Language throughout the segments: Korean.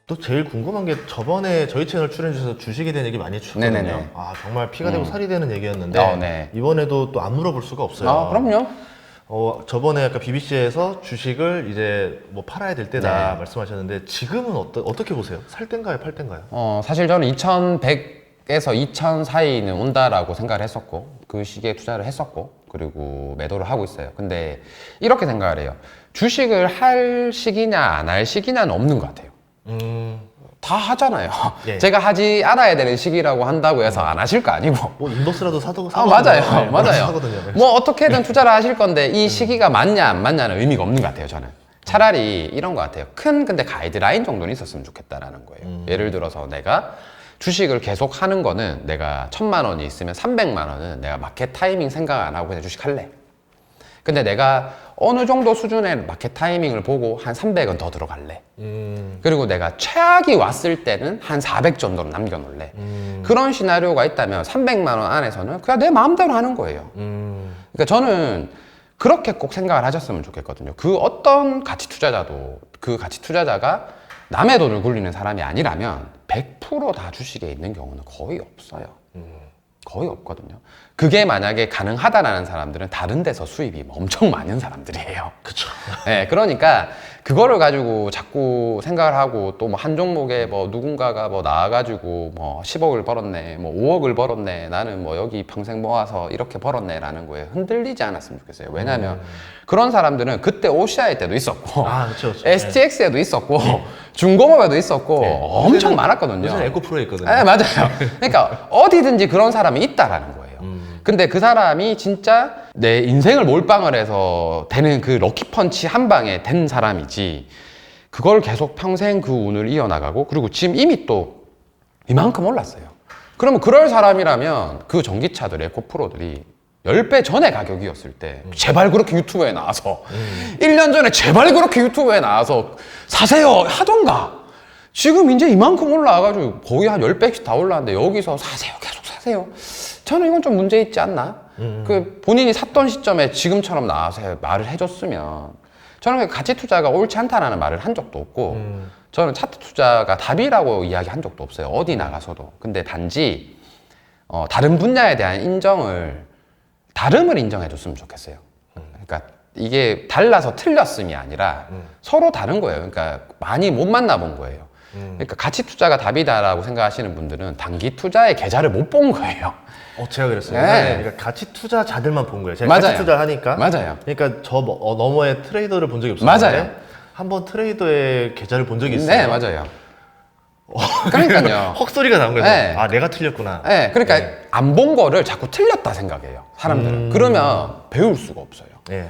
또 제일 궁금한 게 저번에 저희 채널 출연해 주셔서 주식에 대한 얘기 많이 해주셨거든요. 네네네. 아 정말 피가 되고 살이 되는 얘기였는데 네. 이번에도 또 안 물어볼 수가 없어요. 아, 그럼요. 저번에 약간 BBC에서 주식을 이제 뭐 팔아야 될 때다 네. 말씀하셨는데 지금은 어떻게 보세요? 살 땐가요, 팔 땐가요? 사실 저는 2100에서 2000 사이는 온다라고 생각을 했었고, 그 시기에 투자를 했었고, 그리고 매도를 하고 있어요. 근데 이렇게 생각을 해요. 주식을 할 시기냐 안 할 시기냐는 없는 것 같아요. 다 하잖아요. 예. 제가 하지 않아야 되는 시기라고 한다고 해서 안 하실 거 아니고. 뭐 인버스라도 사도 맞아요. 맞아요. 사거든요. 뭐 어떻게든 투자를 하실 건데 이 시기가 맞냐 안 맞냐는 의미가 없는 것 같아요, 저는. 차라리 이런 것 같아요. 근데 가이드라인 정도는 있었으면 좋겠다라는 거예요. 예를 들어서 내가 주식을 계속 하는 거는 내가 1000만 원이 있으면 300만 원은 내가 마켓 타이밍 생각 안 하고 그냥 주식 할래. 근데 내가 어느 정도 수준의 마켓 타이밍을 보고 한 300은 더 들어갈래. 그리고 내가 최악이 왔을 때는 한 400 정도로 남겨놓을래. 그런 시나리오가 있다면 300만 원 안에서는 그냥 내 마음대로 하는 거예요. 그러니까 저는 그렇게 꼭 생각을 하셨으면 좋겠거든요. 그 어떤 가치 투자자도 그 가치 투자자가 남의 돈을 굴리는 사람이 아니라면 100% 다 주식에 있는 경우는 거의 없어요. 거의 없거든요. 그게 만약에 가능하다라는 사람들은 다른 데서 수입이 엄청 많은 사람들이에요. 그쵸. 네, 그러니까 그거를 가지고 자꾸 생각을 하고 또 뭐 한 종목에 뭐 누군가가 뭐 나와가지고 뭐 10억을 벌었네, 뭐 5억을 벌었네, 나는 뭐 여기 평생 모아서 이렇게 벌었네라는 거에 흔들리지 않았으면 좋겠어요. 왜냐하면 그런 사람들은 그때 OCI 때도 있었고, 그쵸. STX에도 있었고, 중공업에도 있었고, 엄청 많았거든요. 요새는 에코프로에 있거든요. 네, 맞아요. 그러니까 어디든지 그런 사람이 있다라는 거예요. 근데 그 사람이 진짜 내 인생을 몰빵을 해서 되는 그 럭키펀치 한 방에 된 사람이지, 그걸 계속 평생 그 운을 이어나가고, 그리고 지금 이미 또 이만큼 올랐어요. 그러면 그럴 사람이라면 그 전기차들, 에코프로들이 10배 전에 가격이었을 때 제발 그렇게 유튜브에 나와서 1년 전에 제발 그렇게 유튜브에 나와서 사세요 하던가. 지금 이제 이만큼 올라와가지고 거의 한 10배씩 다 올라왔는데 여기서 사세요, 계속 사세요. 저는 이건 좀 문제 있지 않나? 그 본인이 샀던 시점에 지금처럼 나와서 말을 해줬으면, 저는 가치 투자가 옳지 않다라는 말을 한 적도 없고, 저는 차트 투자가 답이라고 이야기한 적도 없어요. 어디 나가서도. 근데 단지 다른 분야에 대한 다름을 인정해줬으면 좋겠어요. 그러니까 이게 달라서 틀렸음이 아니라 서로 다른 거예요. 그러니까 많이 못 만나본 거예요. 그러니까 가치 투자가 답이다라고 생각하시는 분들은 단기 투자의 계좌를 못 본 거예요. 제가 그랬어요. 네. 그러니까 가치 투자자들만 본 거예요. 제가 맞아요. 가치 투자 하니까. 맞아요. 그러니까 너머에 트레이더를 본 적이 없었는데 맞아요. 한번 트레이더의 계좌를 본 적이 있어요. 네, 맞아요. 그러니까요. 헛소리가 나온 거예요. 네. 내가 틀렸구나. 네, 그러니까 안 본 거를 자꾸 틀렸다 생각해요, 사람들은. 그러면 배울 수가 없어요. 네.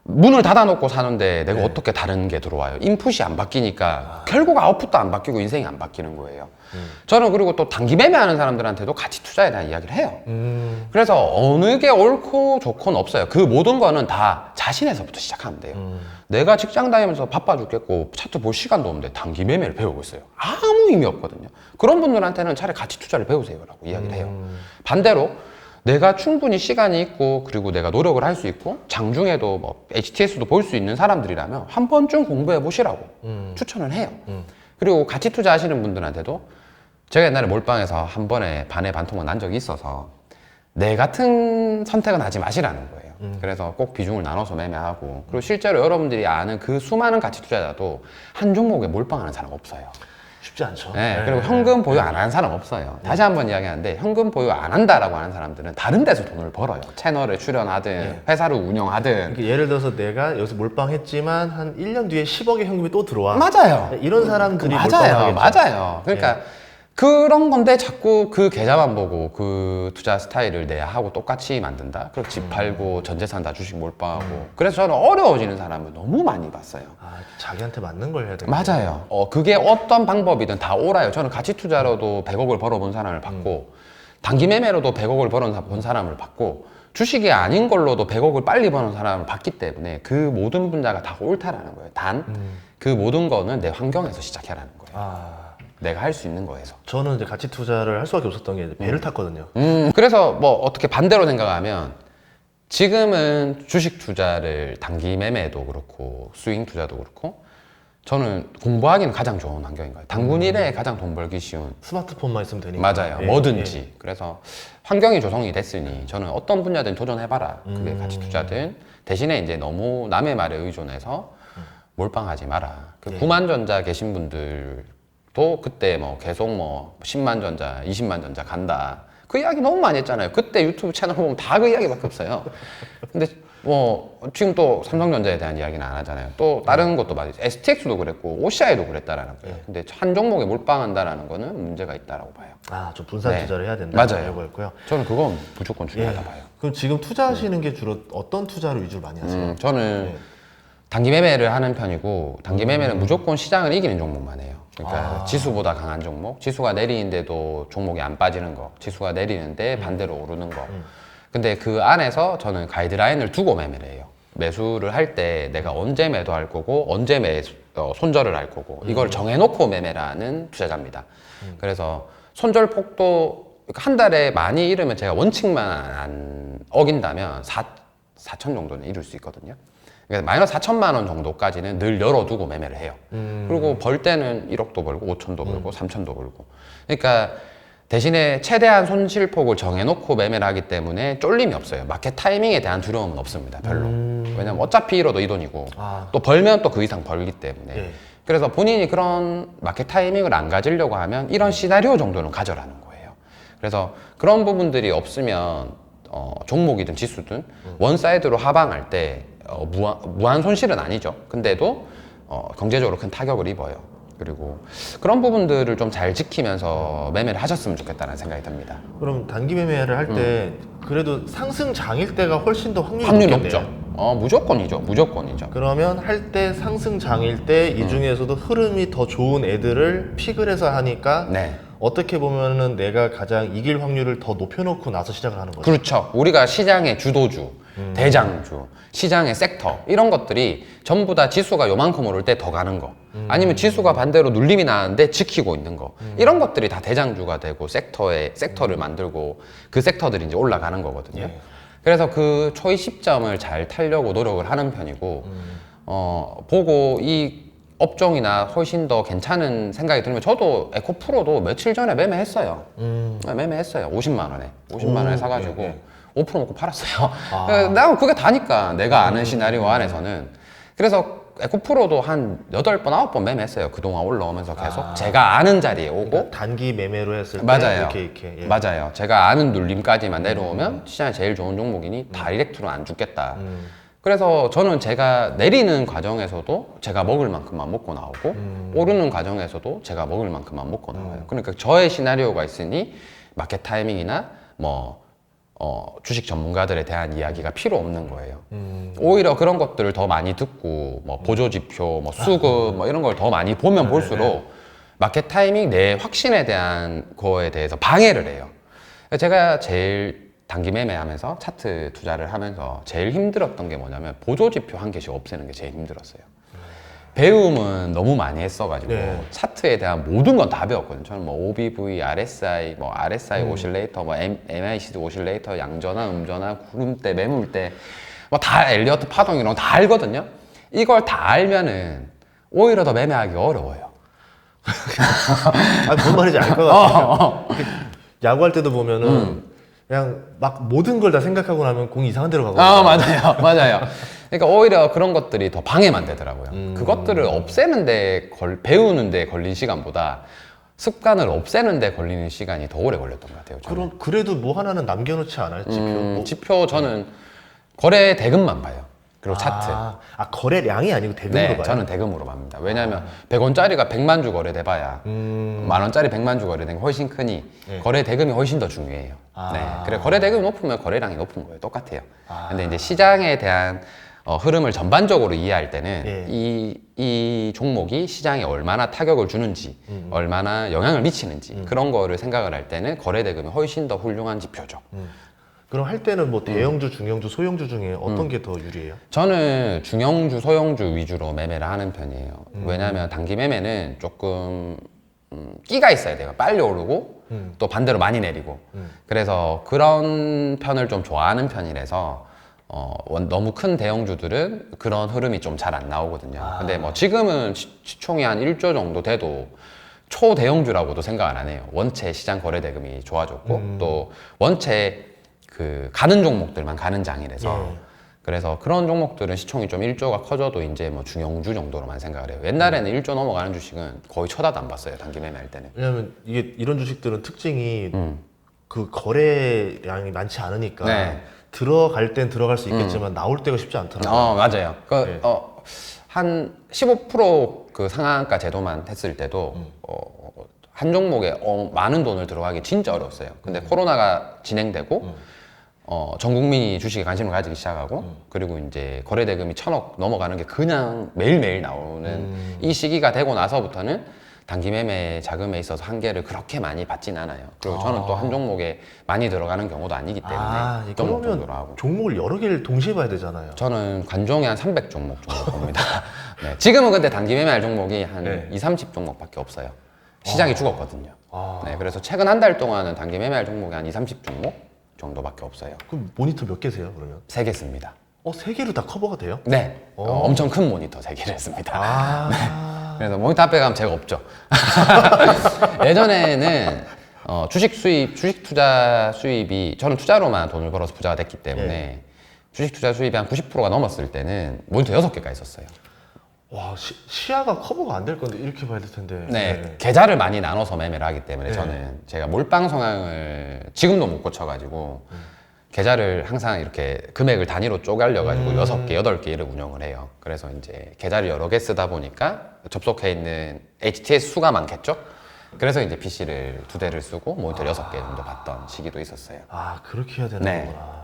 문을 닫아놓고 사는데 내가 어떻게 다른 게 들어와요? 인풋이 안 바뀌니까 결국 아웃풋도 안 바뀌고 인생이 안 바뀌는 거예요. 저는 그리고 또 단기 매매하는 사람들한테도 가치 투자에 대한 이야기를 해요. 그래서 어느 게 옳고 좋고는 없어요. 그 모든 거는 다 자신에서부터 시작하면 돼요. 내가 직장 다니면서 바빠 죽겠고 차트 볼 시간도 없는데 단기 매매를 배우고 있어요. 아무 의미 없거든요. 그런 분들한테는 차라리 가치 투자를 배우세요라고 이야기를 해요. 반대로 내가 충분히 시간이 있고, 그리고 내가 노력을 할 수 있고, 장중에도 뭐 HTS도 볼 수 있는 사람들이라면 한 번쯤 공부해 보시라고 추천을 해요. 그리고 가치 투자 하시는 분들한테도, 제가 옛날에 몰빵에서 한 번에 반에 반토막 난 적이 있어서 내 같은 선택은 하지 마시라는 거예요. 그래서 꼭 비중을 나눠서 매매하고, 그리고 실제로 여러분들이 아는 그 수많은 가치 투자자도 한 종목에 몰빵하는 사람 없어요. 쉽지 않죠. 네, 그리고 현금 보유 안 하는 사람 없어요. 다시 한번 이야기하는데, 현금 보유 안 한다라고 하는 사람들은 다른 데서 돈을 벌어요. 채널에 출연하든 회사를 운영하든. 그러니까 예를 들어서 내가 여기서 몰빵했지만 한 1년 뒤에 10억의 현금이 또 들어와. 맞아요. 이런 사람들이 몰빵을 맞아요. 하겠죠. 맞아요. 그러니까 그런 건데 자꾸 그 계좌만 보고 그 투자 스타일을 내 하고 똑같이 만든다. 그리고 집 팔고 전 재산 다 주식 몰빵하고. 그래서 저는 어려워지는 사람을 너무 많이 봤어요. 자기한테 맞는 걸 해야 되겠 맞아요. 그게 어떤 방법이든 다 옳아요. 저는 가치 투자로도 100억을 벌어본 사람을 봤고, 단기 매매로도 100억을 벌어본 사람을 봤고, 주식이 아닌 걸로도 100억을 빨리 버는 사람을 봤기 때문에 그 모든 분야가 다 옳다라는 거예요. 단, 그 모든 거는 내 환경에서 시작해라는 거예요. 내가 할 수 있는 거에서. 저는 이제 가치 투자를 할 수밖에 없었던 게 배를 탔거든요. 그래서 뭐 어떻게 반대로 생각하면, 지금은 주식 투자를 단기 매매도 그렇고 스윙 투자도 그렇고 저는 공부하기는 가장 좋은 환경인 거예요. 당군 일에 가장 돈 벌기 쉬운. 스마트폰만 있으면 되니까. 맞아요. 예, 뭐든지. 그래서 환경이 조성이 됐으니 저는 어떤 분야든 도전해봐라. 그게 가치 투자든. 대신에 이제 너무 남의 말에 의존해서 몰빵하지 마라. 그 예. 9만 전자 계신 분들도 그때 뭐 계속 뭐 10만 전자, 20만 전자 간다. 그 이야기 너무 많이 했잖아요. 그때 유튜브 채널 보면 다 그 이야기밖에 없어요. 근데 뭐 지금 또 삼성전자에 대한 이야기는 안 하잖아요. 또 다른 것도 많이 STX도 그랬고 OCI도 그랬다라는 거예요. 근데 한 종목에 몰빵한다라는 거는 문제가 있다라고 봐요. 아, 좀 분산 네. 투자를 해야 된다. 맞아요. 알고 있고요. 저는 그건 무조건 중요하다 예. 봐요. 그럼 지금 투자하시는 게 주로 어떤 투자를 위주로 많이 하세요? 저는 네. 단기 매매를 하는 편이고 단기 매매는 무조건 시장을 이기는 종목만 해요. 그러니까 아. 지수보다 강한 종목, 지수가 내리는데도 종목이 안 빠지는 거, 지수가 내리는데 반대로 오르는 거. 근데 그 안에서 저는 가이드라인을 두고 매매를 해요. 매수를 할 때 내가 언제 매도할 거고 언제 손절을 할 거고 이걸 정해놓고 매매라는 투자자입니다. 그래서 손절 폭도 한 달에 많이 잃으면 제가 원칙만 안 어긴다면 4천 정도는 잃을 수 있거든요. 그러니까 마이너스 4천만 원 정도까지는 늘 열어두고 매매를 해요. 그리고 벌 때는 1억도 벌고 5천도 벌고 3천도 벌고. 그러니까 대신에 최대한 손실폭을 정해놓고 매매를 하기 때문에 쫄림이 없어요. 마켓 타이밍에 대한 두려움은 없습니다. 별로. 왜냐면 어차피 잃어도 이 돈이고 아. 또 벌면 또 그 이상 벌기 때문에. 예. 그래서 본인이 그런 마켓 타이밍을 안 가지려고 하면 이런 시나리오 정도는 가져라는 거예요. 그래서 그런 부분들이 없으면 종목이든 지수든 원사이드로 하방할 때 무한 손실은 아니죠. 근데도 경제적으로 큰 타격을 입어요. 그리고 그런 부분들을 좀 잘 지키면서 매매를 하셨으면 좋겠다는 생각이 듭니다. 그럼 단기 매매를 할 때 그래도 상승 장일 때가 훨씬 더 확률이 확률이 높겠네요. 높죠. 무조건이죠. 무조건이죠. 그러면 할 때 상승 장일 때 이 중에서도 흐름이 더 좋은 애들을 픽을 해서 하니까 네. 어떻게 보면은 내가 가장 이길 확률을 더 높여놓고 나서 시작을 하는 거죠. 그렇죠. 우리가 시장의 주도주, 대장주, 시장의 섹터 이런 것들이 전부 다 지수가 요만큼 오를 때 더 가는 거 아니면 지수가 반대로 눌림이 나는데 지키고 있는 거 이런 것들이 다 대장주가 되고 섹터를 만들고 그 섹터들이 이제 올라가는 거거든요. 예. 그래서 그 초이 시점을 잘 타려고 노력을 하는 편이고 보고 이 업종이나 훨씬 더 괜찮은 생각이 들면 저도 에코프로도 며칠 전에 매매했어요. 매매했어요. 50만 원에. 50만 원에 사가지고 네. 5% 먹고 팔았어요. 아. 난 그게 다니까 내가 아는 시나리오 안에서는. 그래서 에코프로도 한 8번, 9번 매매했어요. 그동안 올라오면서 계속 제가 아는 자리에 오고 그러니까 단기 매매로 했을 때 맞아요. 이렇게 예. 맞아요. 제가 아는 눌림까지만 내려오면 시장이 제일 좋은 종목이니 다이렉트로 안 죽겠다. 그래서 저는 제가 내리는 과정에서도 제가 먹을 만큼만 먹고 나오고 오르는 과정에서도 제가 먹을 만큼만 먹고 나와요. 그러니까 저의 시나리오가 있으니 마켓 타이밍이나 뭐 주식 전문가들에 대한 이야기가 필요 없는 거예요. 오히려 그런 것들을 더 많이 듣고 뭐 보조지표, 뭐 수급 뭐 이런 걸 더 많이 보면 볼수록 마켓 타이밍 내 확신에 대한 거에 대해서 방해를 해요. 제가 제일 단기 매매하면서 차트 투자를 하면서 제일 힘들었던 게 뭐냐면 보조지표 한 개씩 없애는 게 제일 힘들었어요. 배움은 너무 많이 했어가지고 네. 차트에 대한 모든 건 다 배웠거든요. 저는 뭐 OBV, RSI, 뭐 RSI 오실레이터, 뭐 MACD 오실레이터, 양전환, 음전환, 구름대, 매물대, 뭐 다 엘리어트 파동 이런 거 다 알거든요. 이걸 다 알면은 오히려 더 매매하기 어려워요. 아, 뭔 말인지 알 것 같아요. 야구할 때도 보면은 그냥 막 모든 걸 다 생각하고 나면 공이 이상한 데로 가거든요. 맞아요. 맞아요. 그러니까 오히려 그런 것들이 더 방해만 되더라고요. 그것들을 없애는데 배우는데 걸린 시간보다 습관을 없애는데 걸리는 시간이 더 오래 걸렸던 것 같아요. 저는. 그럼 그래도 뭐 하나는 남겨놓지 않아요? 지표. 뭐. 지표 저는 거래 대금만 봐요. 그리고 차트. 거래량이 아니고 대금으로 네, 봐요? 저는 대금으로 봅니다. 왜냐하면 100원짜리가 100만 주 거래돼봐야 만 원짜리 100만 주 거래된 게 훨씬 크니 거래 대금이 훨씬 더 중요해요. 네, 그래 거래 대금이 높으면 거래량이 높은 거예요. 똑같아요. 근데 이제 시장에 대한 흐름을 전반적으로 이해할 때는 예. 이 종목이 시장에 얼마나 타격을 주는지, 얼마나 영향을 미치는지 그런 거를 생각을 할 때는 거래 대금이 훨씬 더 훌륭한 지표죠. 그럼 할 때는 뭐 대형주, 중형주, 소형주 중에 어떤 게 더 유리해요? 저는 중형주, 소형주 위주로 매매를 하는 편이에요. 왜냐하면 단기 매매는 조금 끼가 있어야 돼요. 빨리 오르고 또 반대로 많이 내리고. 그래서 그런 편을 좀 좋아하는 편이라서 너무 큰 대형주들은 그런 흐름이 좀 잘 안 나오거든요. 근데 뭐 지금은 시총이 한 1조 정도 돼도 초대형주라고도 생각을 안 해요. 원체 시장 거래 대금이 좋아졌고 또 원체 그 가는 종목들만 가는 장이라서 그래서 그런 종목들은 시총이 좀 1조가 커져도 이제 뭐 중형주 정도로만 생각을 해요. 옛날에는 1조 넘어가는 주식은 거의 쳐다도 안 봤어요. 단기 매매할 때는. 왜냐면 이게 이런 주식들은 특징이 그 거래량이 많지 않으니까 네. 들어갈 땐 들어갈 수 있겠지만 나올 때가 쉽지 않더라고요. 맞아요. 네. 한 15%그 상한가 제도만 했을 때도 한 종목에 많은 돈을 들어가기 진짜 어려웠어요. 근데 코로나가 진행되고 전 국민이 주식에 관심을 가지기 시작하고 그리고 이제 거래 대금이 1,000억 넘어가는 게 그냥 매일매일 나오는 이 시기가 되고 나서부터는 단기 매매 자금에 있어서 한계를 그렇게 많이 받진 않아요. 그리고 저는 또 한 종목에 많이 들어가는 경우도 아니기 때문에 종목 정도로 그러면 하고. 종목을 여러 개를 동시에 봐야 되잖아요. 저는 관종이 한 300종목 정도 봅니다. 네. 지금은 근데 단기 매매할 종목이 한 2, 30종목밖에 없어요. 시장이 죽었거든요. 네, 그래서 최근 한 달 동안은 단기 매매할 종목이 한 2, 30종목 정도밖에 없어요. 그럼 모니터 몇 개세요, 그러면? 3개 씁니다. 3개로 다 커버가 돼요? 네. 엄청 큰 모니터 3개를 씁니다. 아. 그래서 모니터 앞에 가면 제가 없죠. 예전에는 주식 투자 수입이 저는 투자로만 돈을 벌어서 부자가 됐기 때문에 주식 투자 수입이 한 90%가 넘었을 때는 모니터 6개가 있었어요. 와, 시야가 커버가 안 될 건데 이렇게 봐야 될 텐데. 네, 계좌를 많이 나눠서 매매를 하기 때문에 저는 제가 몰빵 성향을 지금도 못 고쳐가지고 계좌를 항상 이렇게 금액을 단위로 쪼갈려가지고 6개, 8개를 운영을 해요. 그래서 이제 계좌를 여러 개 쓰다 보니까 접속해 있는 HTS 수가 많겠죠? 그래서 이제 PC를 2대를 쓰고 모니터 6개 정도 봤던 시기도 있었어요. 그렇게 해야 되는 네. 거구나.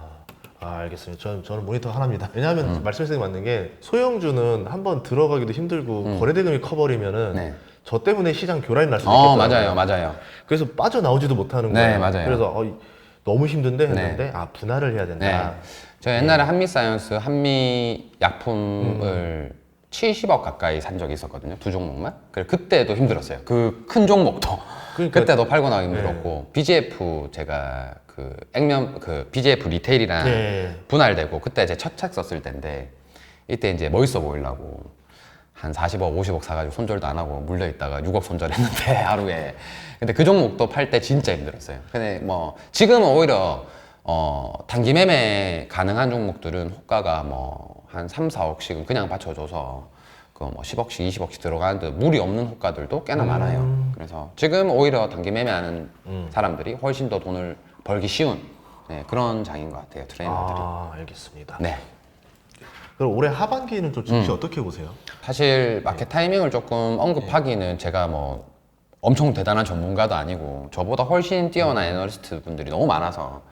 알겠습니다. 저는 모니터 하나입니다. 왜냐하면 말씀하신 게 맞는 게 소형주는 한번 들어가기도 힘들고 거래대금이 커버리면은 네. 저 때문에 시장 교란이 날 수도 있겠더라고요. 맞아요. 그래서 빠져나오지도 못하는 네, 거예요. 맞아요. 그래서 너무 힘든데 했는데 분할을 해야 된다. 네. 저 옛날에 한미사이언스 한미 약품을 70억 가까이 산 적이 있었거든요. 2종목만. 그때도 힘들었어요. 그 큰 종목도. 그러니까- 그때도 팔고 나가기 힘들었고 BGF 제가 BGF 리테일이랑 분할되고 그때 제 첫 책 썼을 때인데 이때 이제 멋있어 보이려고 한 40억, 50억 사가지고 손절도 안 하고 물려있다가 6억 손절했는데 하루에. 근데 그 종목도 팔 때 진짜 힘들었어요. 근데 뭐 지금은 오히려 단기 매매 가능한 종목들은 호가가 뭐 한 3, 4억씩은 그냥 받쳐줘서 그 뭐 10억씩, 20억씩 들어가는데 무리 없는 호가들도 꽤나 많아요. 그래서 지금 오히려 단기 매매하는 사람들이 훨씬 더 돈을 벌기 쉬운 그런 장인 것 같아요, 트레이너들이. 알겠습니다. 네. 그럼 올해 하반기는 좀 증시 어떻게 보세요? 사실 마켓 타이밍을 조금 언급하기는 제가 뭐 엄청 대단한 전문가도 아니고 저보다 훨씬 뛰어난 애널리스트 분들이 너무 많아서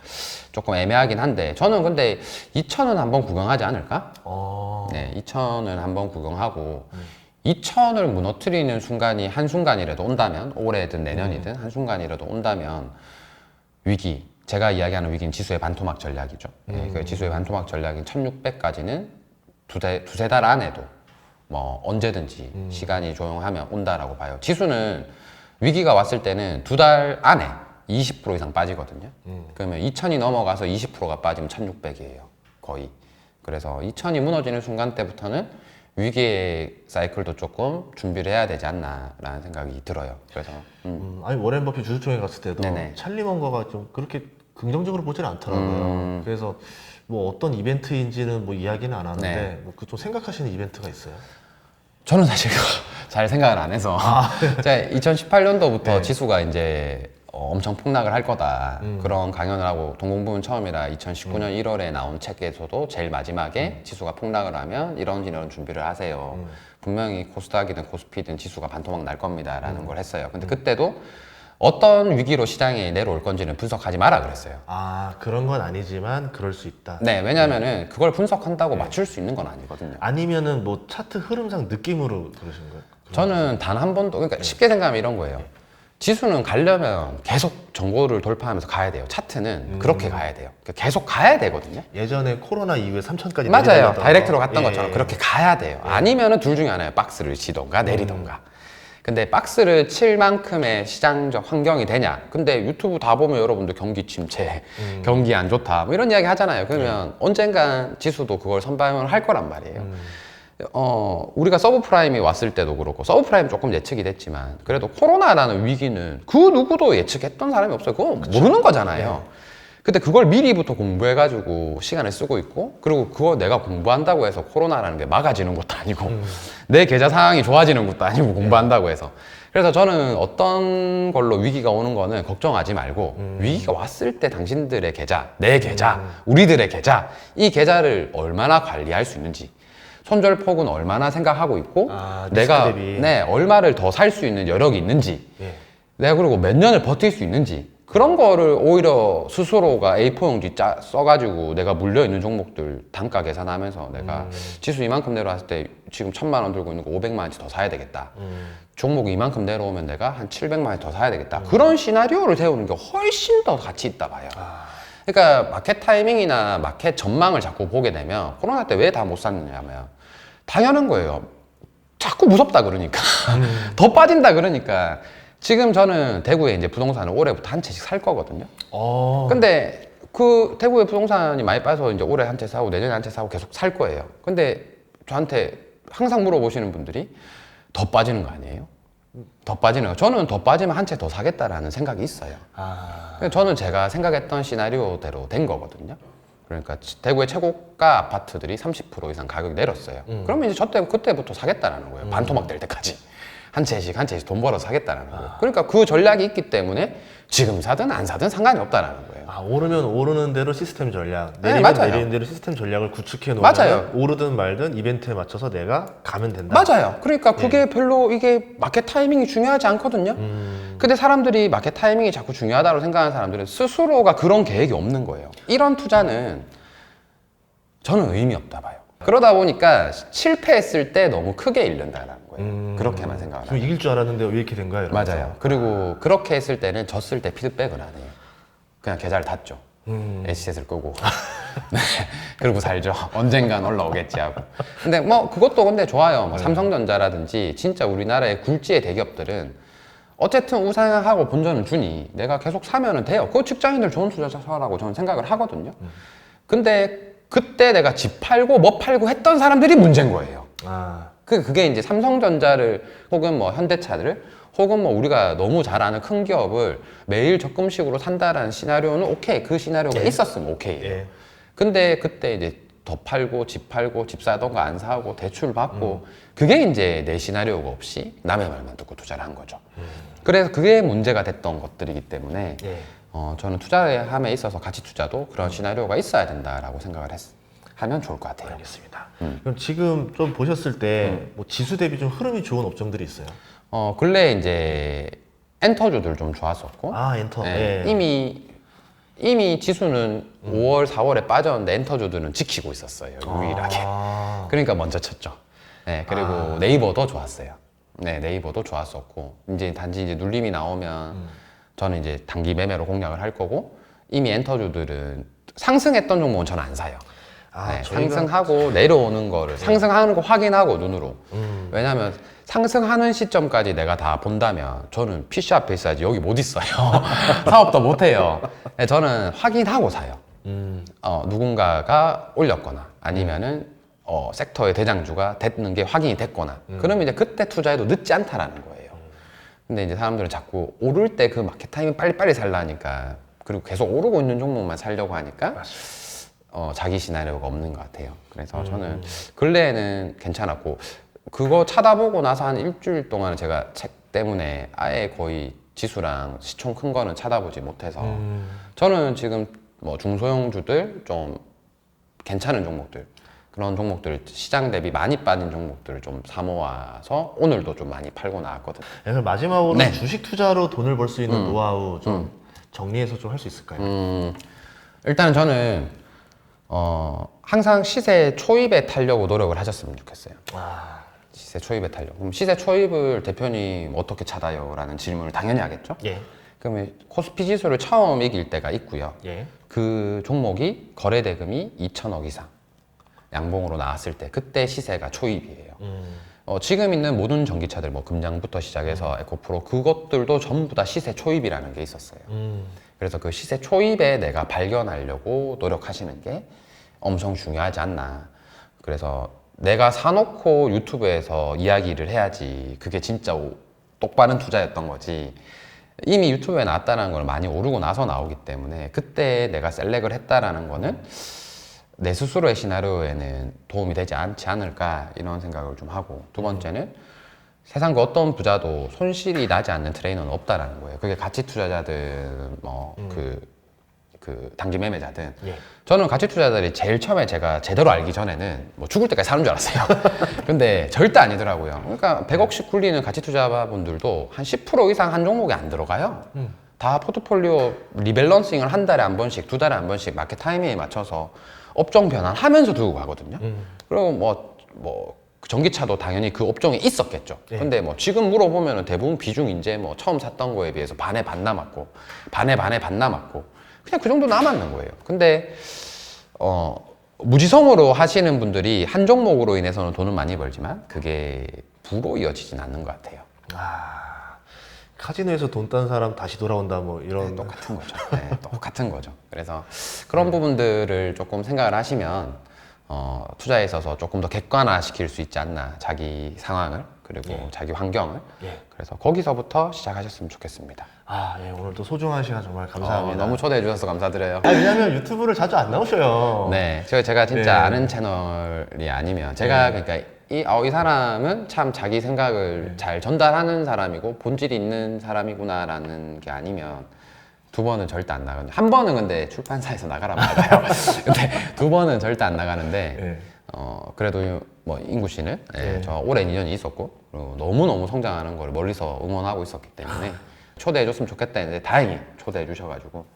조금 애매하긴 한데 저는 근데 2천은 한번 구경하지 않을까? 네, 2천은 한번 구경하고 2천을 무너뜨리는 순간이 한순간이라도 온다면 올해든 내년이든 한순간이라도 온다면 위기, 제가 이야기하는 위기는 지수의 반토막 전략이죠. 그 지수의 반토막 전략인 1600까지는 두세 달 안에도 뭐 언제든지 시간이 조용하면 온다라고 봐요. 지수는 위기가 왔을 때는 2달 안에 20% 이상 빠지거든요. 그러면 2000이 넘어가서 20%가 빠지면 1600이에요. 거의. 그래서 2000이 무너지는 순간 때부터는 위기의 사이클도 조금 준비를 해야 되지 않나라는 생각이 들어요. 그래서 아니 워렌 버핏 주주총회 갔을 때도 네네. 찰리 먼거가 좀 그렇게 긍정적으로 보지는 않더라고요. 그래서 뭐 어떤 이벤트인지는 뭐 이야기는 안 하는데 뭐 그 좀 생각하시는 이벤트가 있어요? 저는 사실 그거 잘 생각을 안 해서 제가 2018년도부터 지수가 이제 엄청 폭락을 할 거다 그런 강연을 하고 동공부문 처음이라 2019년 1월에 나온 책에서도 제일 마지막에 지수가 폭락을 하면 이런 준비를 하세요. 분명히 코스닥이든 코스피든 지수가 반토막 날 겁니다 라는 걸 했어요. 근데 그때도 어떤 위기로 시장에 내려올 건지는 분석하지 마라 그랬어요. 그런 건 아니지만 그럴 수 있다. 네, 왜냐면은 그걸 분석한다고 맞출 수 있는 건 아니거든요. 아니면은 뭐 차트 흐름상 느낌으로 그러신 거예요? 저는 단 한 번도, 그러니까 쉽게 생각하면 이런 거예요. 지수는 가려면 계속 정보를 돌파하면서 가야 돼요. 차트는 그렇게 가야 돼요. 계속 가야 되거든요. 예전에 코로나 이후에 3천까지 맞아요. 다이렉트로 갔던 것처럼 그렇게 가야 돼요. 아니면은 둘 중에 하나예요. 박스를 치던가 내리던가. 근데 박스를 칠 만큼의 시장적 환경이 되냐? 근데 유튜브 다 보면 여러분들 경기 침체, 경기 안 좋다, 뭐 이런 이야기 하잖아요. 그러면 언젠간 지수도 그걸 선반영을 할 거란 말이에요. 우리가 서브프라임이 왔을 때도 그렇고, 서브프라임 조금 예측이 됐지만, 그래도 코로나라는 위기는 그 누구도 예측했던 사람이 없어요. 그거 모르는 거잖아요. 근데 그걸 미리부터 공부해가지고 시간을 쓰고 있고, 그리고 그거 내가 공부한다고 해서 코로나라는 게 막아지는 것도 아니고, 내 계좌 상황이 좋아지는 것도 아니고 공부한다고 해서. 그래서 저는 어떤 걸로 위기가 오는 거는 걱정하지 말고, 위기가 왔을 때 당신들의 계좌, 내 계좌, 우리들의 계좌, 이 계좌를 얼마나 관리할 수 있는지, 손절폭은 얼마나 생각하고 있고, 내가 얼마를 더 살 수 있는 여력이 있는지, 내가 그리고 몇 년을 버틸 수 있는지, 그런 거를 오히려 스스로가 A4용지 써가지고 내가 물려있는 종목들 단가 계산하면서 내가 지수 이만큼 내려왔을 때 지금 1,000만 원 들고 있는 거 500만 원치 더 사야 되겠다. 종목이 이만큼 내려오면 내가 한 700만 원치 더 사야 되겠다. 그런 시나리오를 세우는 게 훨씬 더 가치 있다 봐요. 그러니까 마켓 타이밍이나 마켓 전망을 자꾸 보게 되면, 코로나 때 왜 다 못 샀느냐면 당연한 거예요. 자꾸 무섭다 그러니까 더 빠진다 그러니까. 지금 저는 대구에 이제 부동산을 올해부터 한 채씩 살 거거든요. 근데 그 대구에 부동산이 많이 빠져서 이제 올해 한 채 사고 내년에 한 채 사고 계속 살 거예요. 근데 저한테 항상 물어보시는 분들이 더 빠지는 거 아니에요? 더 빠지는 거. 저는 더 빠지면 한 채 더 사겠다라는 생각이 있어요. 저는 제가 생각했던 시나리오대로 된 거거든요. 그러니까 대구의 최고가 아파트들이 30% 이상 가격이 내렸어요. 그러면 이제 그때부터 사겠다라는 거예요. 반토막 될 때까지. 한 채씩 돈 벌어서 사겠다는 거예요. 그러니까 그 전략이 있기 때문에 지금 사든 안 사든 상관이 없다는 거예요. 오르면 오르는 대로 시스템 전략, 네, 내리면 맞아요. 내리는 대로 시스템 전략을 구축해 놓으면 맞아요. 오르든 말든 이벤트에 맞춰서 내가 가면 된다. 맞아요. 그러니까 그게 별로 이게 마켓 타이밍이 중요하지 않거든요. 근데 사람들이 마켓 타이밍이 자꾸 중요하다고 생각하는 사람들은 스스로가 그런 계획이 없는 거예요. 이런 투자는 저는 의미 없다 봐요. 그러다 보니까 실패했을 때 너무 크게 잃는다라는 거예요. 그렇게만 생각을 좀 해요. 이길 줄 알았는데 왜 이렇게 된 거야? 이러면서. 맞아요. 그리고 그렇게 했을 때는 졌을 때 피드백을 안 해요. 그냥 계좌를 닫죠. 에셋을 끄고. 네. 그러고 살죠. 언젠간 올라오겠지 하고. 근데 뭐 그것도 근데 좋아요. 뭐 삼성전자라든지 진짜 우리나라의 굴지의 대기업들은 어쨌든 우상하고 본전을 주니 내가 계속 사면은 돼요. 그거 직장인들 좋은 투자사라고 저는 생각을 하거든요. 근데 그때 내가 집 팔고 뭐 팔고 했던 사람들이 문제인 거예요. 그게 이제 삼성전자를 혹은 뭐 현대차를 혹은 뭐 우리가 너무 잘 아는 큰 기업을 매일 적금식으로 산다라는 시나리오는 오케이. 그 시나리오가 있었으면 오케이예요. 근데 그때 이제 더 팔고 집 사던 거 안 사고 대출 받고 그게 이제 내 시나리오가 없이 남의 말만 듣고 투자를 한 거죠. 그래서 그게 문제가 됐던 것들이기 때문에 저는 투자함에 있어서 가치 투자도 그런 시나리오가 있어야 된다라고 생각을 하면 좋을 것 같아요. 알겠습니다. 그럼 지금 좀 보셨을 때 뭐 지수 대비 좀 흐름이 좋은 업종들이 있어요? 근래 이제 엔터주들 좀 좋았었고. 엔터. 네, 이미 지수는 5월, 4월에 빠졌는데 엔터주들은 지키고 있었어요. 유일하게. 그러니까 먼저 쳤죠. 네, 그리고 네이버도 좋았어요. 네, 네이버도 좋았었고. 이제 단지 이제 눌림이 나오면 저는 이제 단기 매매로 공략을 할 거고, 이미 엔터주들은 상승했던 종목은 저는 안 사요. 네, 상승하고 내려오는 거를 상승하는 거 확인하고 눈으로. 왜냐면 상승하는 시점까지 내가 다 본다면 저는 PC 앞에 있어야지 여기 못 있어요. 사업도 못 해요. 네, 저는 확인하고 사요. 누군가가 올렸거나 아니면은 섹터의 대장주가 됐는 게 확인이 됐거나 그러면 이제 그때 투자해도 늦지 않다라는 거예요. 근데 이제 사람들은 자꾸 오를 때 그 마켓 타이밍 빨리빨리 살라니까, 그리고 계속 오르고 있는 종목만 살려고 하니까 자기 시나리오가 없는 것 같아요. 그래서 저는 근래에는 괜찮았고, 그거 찾아보고 나서 한 일주일 동안은 제가 책 때문에 아예 거의 지수랑 시총 큰 거는 찾아보지 못해서 저는 지금 뭐 중소형주들 좀 괜찮은 종목들, 그런 종목들 시장 대비 많이 빠진 종목들을 좀 사모아서 오늘도 좀 많이 팔고 나왔거든요. 그럼 마지막으로 네. 주식 투자로 돈을 벌 수 있는 노하우 좀 정리해서 좀 할 수 있을까요? 일단 저는 항상 시세 초입에 타려고 노력을 하셨으면 좋겠어요. 시세 초입에 타려고. 그럼 시세 초입을 대표님 어떻게 찾아요? 라는 질문을 당연히 하겠죠? 그러면 코스피 지수를 처음 이길 때가 있고요. 그 종목이 거래 대금이 2천억 이상 양봉으로 나왔을 때 그때 시세가 초입이에요. 지금 있는 모든 전기차들, 뭐 금장부터 시작해서 에코프로 그것들도 전부 다 시세 초입이라는 게 있었어요. 그래서 그 시세 초입에 내가 발견하려고 노력하시는 게 엄청 중요하지 않나. 그래서 내가 사놓고 유튜브에서 이야기를 해야지 그게 진짜 똑바른 투자였던 거지. 이미 유튜브에 나왔다는 걸 많이 오르고 나서 나오기 때문에 그때 내가 셀렉을 했다라는 거는 내 스스로의 시나리오에는 도움이 되지 않지 않을까 이런 생각을 좀 하고, 두 번째는 세상 그 어떤 부자도 손실이 나지 않는 트레이너는 없다라는 거예요. 그게 가치 투자자든 그 단기 매매자든. 예. 저는 가치 투자자들이 제일 처음에 제가 제대로 알기 전에는 뭐 죽을 때까지 사는 줄 알았어요. 근데 절대 아니더라고요. 그러니까 100억씩 굴리는 가치 투자자분들도 한 10% 이상 한 종목에 안 들어가요. 다 포트폴리오 리밸런싱을 한 달에 한 번씩, 두 달에 한 번씩 마켓 타이밍에 맞춰서 업종 변환하면서 들고 가거든요. 그리고 뭐 전기차도 당연히 그 업종에 있었겠죠. 예. 근데 뭐 지금 물어보면은 대부분 비중 이제 뭐 처음 샀던 거에 비해서 반에 반 남았고, 반에 반 남았고, 그냥 그 정도 남았는 거예요. 근데 무지성으로 하시는 분들이 한 종목으로 인해서는 돈을 많이 벌지만 그게 부로 이어지진 않는 것 같아요. 카지노에서 돈 딴 사람 다시 돌아온다 뭐 이런. 똑같은 거죠. 네, 똑같은 거죠. 그래서 그런 부분들을 조금 생각을 하시면 투자에 있어서 조금 더 객관화 시킬 수 있지 않나, 자기 상황을, 그리고 자기 환경을. 그래서 거기서부터 시작하셨으면 좋겠습니다. 예, 오늘도 소중한 시간 정말 감사합니다. 너무 초대해 주셔서 감사드려요. 왜냐면 유튜브를 자주 안 나오셔요. 네, 제가 진짜 아는 채널이 아니면 제가 그러니까 이 사람은 참 자기 생각을 잘 전달하는 사람이고 본질이 있는 사람이구나라는 게 아니면 두 번은 절대 안 나가는데, 한 번은 근데 출판사에서 나가라면 나가요. 근데 두 번은 절대 안 나가는데 그래도 뭐 인구 씨는 저 오랜 인연이 있었고, 그리고 너무너무 성장하는 걸 멀리서 응원하고 있었기 때문에 초대해 줬으면 좋겠다 했는데 다행히 초대해 주셔가지고.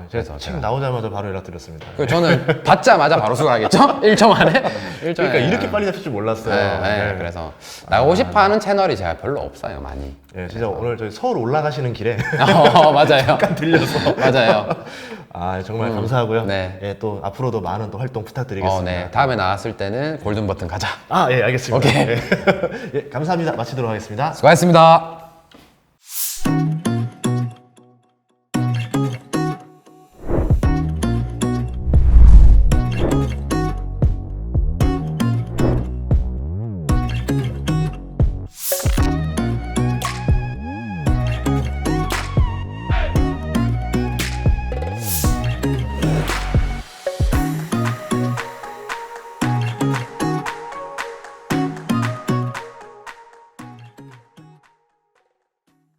제가 책 나오자마자 바로 연락드렸습니다. 저는 받자마자 바로 수강하겠죠? 1초 만에? 그러니까 이렇게 빨리 잡힐 줄 몰랐어요. 그래서 나오고 싶어 하는 채널이 제가 별로 없어요, 많이. 진짜 오늘 저희 서울 올라가시는 길에 맞아요. 잠깐 들려서. 맞아요. 정말 감사하고요. 네. 또 앞으로도 많은 또 활동 부탁드리겠습니다. 네. 다음에 나왔을 때는 골든 버튼 가자. 알겠습니다. 오케이. 감사합니다. 마치도록 하겠습니다. 수고하셨습니다.